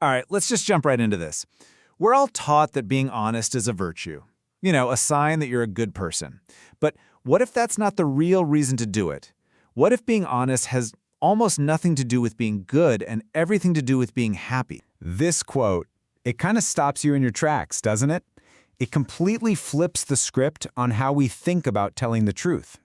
All right, let's just jump right into this. We're all taught that being honest is a virtue. A sign that you're a good person. But what if that's not the real reason to do it? What if being honest has almost nothing to do with being good and everything to do with being happy? This quote, it kind of stops you in your tracks, doesn't it? It completely flips the script on how we think about telling the truth.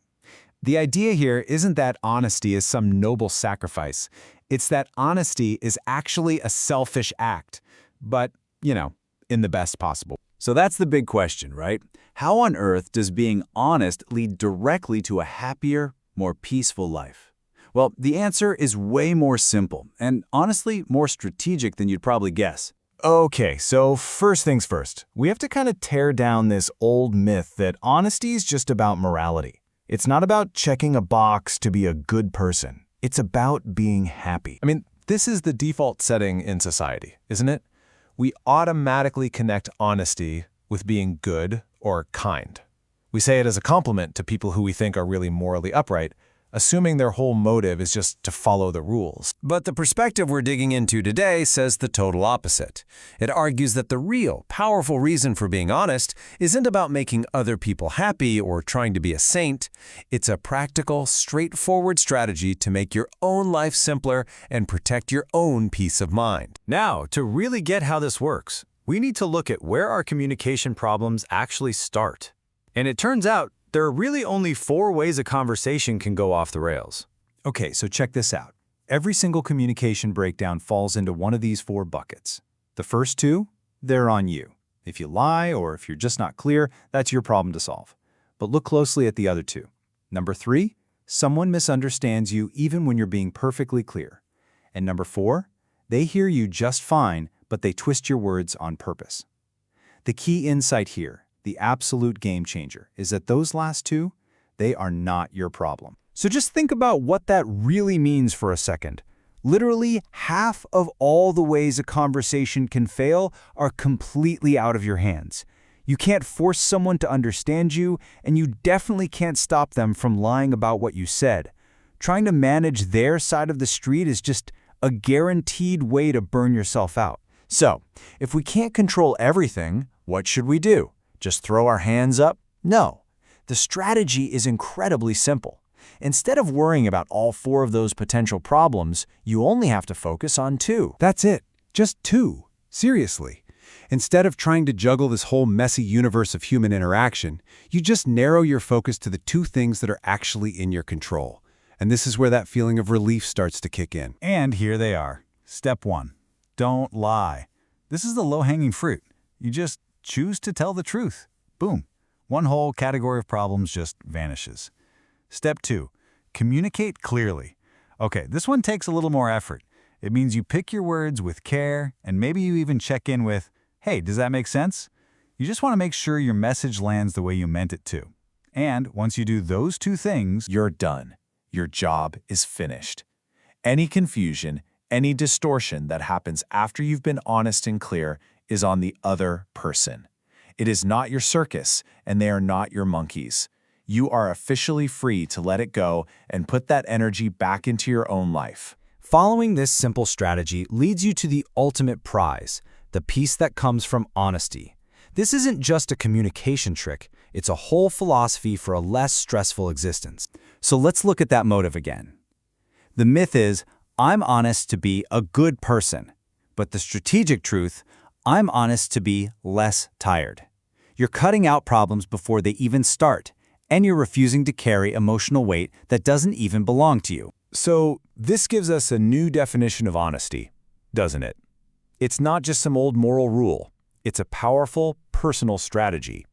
The idea here isn't that honesty is some noble sacrifice. It's that honesty is actually a selfish act, but, in the best possible. So that's the big question, right? How on earth does being honest lead directly to a happier, more peaceful life? Well, the answer is way more simple and honestly more strategic than you'd probably guess. Okay, so first things first, we have to kind of tear down this old myth that honesty is just about morality. It's not about checking a box to be a good person. It's about being happy. I mean, this is the default setting in society, isn't it? We automatically connect honesty with being good or kind. We say it as a compliment to people who we think are really morally upright, assuming their whole motive is just to follow the rules. But the perspective we're digging into today says the total opposite. It argues that the real, powerful reason for being honest isn't about making other people happy or trying to be a saint. It's a practical, straightforward strategy to make your own life simpler and protect your own peace of mind. Now, to really get how this works, we need to look at where our communication problems actually start. And it turns out, there are really only 4 ways a conversation can go off the rails. Okay, so check this out. Every single communication breakdown falls into one of these 4 buckets. The first 2, they're on you. If you lie or if you're just not clear, that's your problem to solve. But look closely at the other 2. Number 3, someone misunderstands you even when you're being perfectly clear. And number 4, they hear you just fine, but they twist your words on purpose. The key insight here, the absolute game changer, is that those last 2, they are not your problem. So just think about what that really means for a second. Literally half of all the ways a conversation can fail are completely out of your hands. You can't force someone to understand you, and you definitely can't stop them from lying about what you said. Trying to manage their side of the street is just a guaranteed way to burn yourself out. So, if we can't control everything, what should we do? Just throw our hands up? No. The strategy is incredibly simple. Instead of worrying about all 4 of those potential problems, you only have to focus on 2. That's it. Just 2. Seriously. Instead of trying to juggle this whole messy universe of human interaction, you just narrow your focus to the 2 things that are actually in your control. And this is where that feeling of relief starts to kick in. And here they are. Step 1. Don't lie. This is the low-hanging fruit. You just choose to tell the truth. Boom. One whole category of problems just vanishes. Step 2. Communicate clearly. Okay, this one takes a little more effort. It means you pick your words with care, and maybe you even check in with, hey, does that make sense? You just want to make sure your message lands the way you meant it to. And once you do those 2 things, You're done. Your job is finished. Any confusion, any distortion that happens after you've been honest and clear is on the other person. It is not your circus, and they are not your monkeys. You are officially free to let it go and put that energy back into your own life. Following this simple strategy leads you to the ultimate prize, the peace that comes from honesty. This isn't just a communication trick, it's a whole philosophy for a less stressful existence. So let's look at that motive again. The myth is, I'm honest to be a good person. But the strategic truth, I'm honest to be less tired. You're cutting out problems before they even start, and you're refusing to carry emotional weight that doesn't even belong to you. So this gives us a new definition of honesty, doesn't it? It's not just some old moral rule. It's a powerful, personal strategy.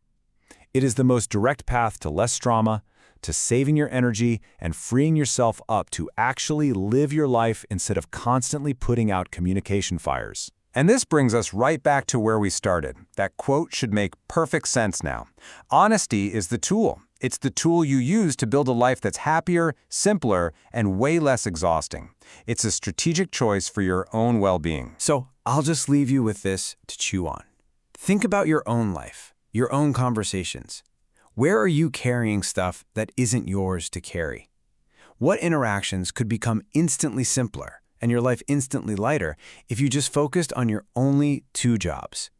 It is the most direct path to less trauma, to saving your energy and freeing yourself up to actually live your life instead of constantly putting out communication fires. And this brings us right back to where we started. That quote should make perfect sense now. Honesty is the tool. It's the tool you use to build a life that's happier, simpler, and way less exhausting. It's a strategic choice for your own well-being. So I'll just leave you with this to chew on. Think about your own life, your own conversations. Where are you carrying stuff that isn't yours to carry? What interactions could become instantly simpler and your life instantly lighter if you just focused on your only two jobs: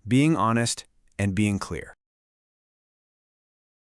being honest and being clear.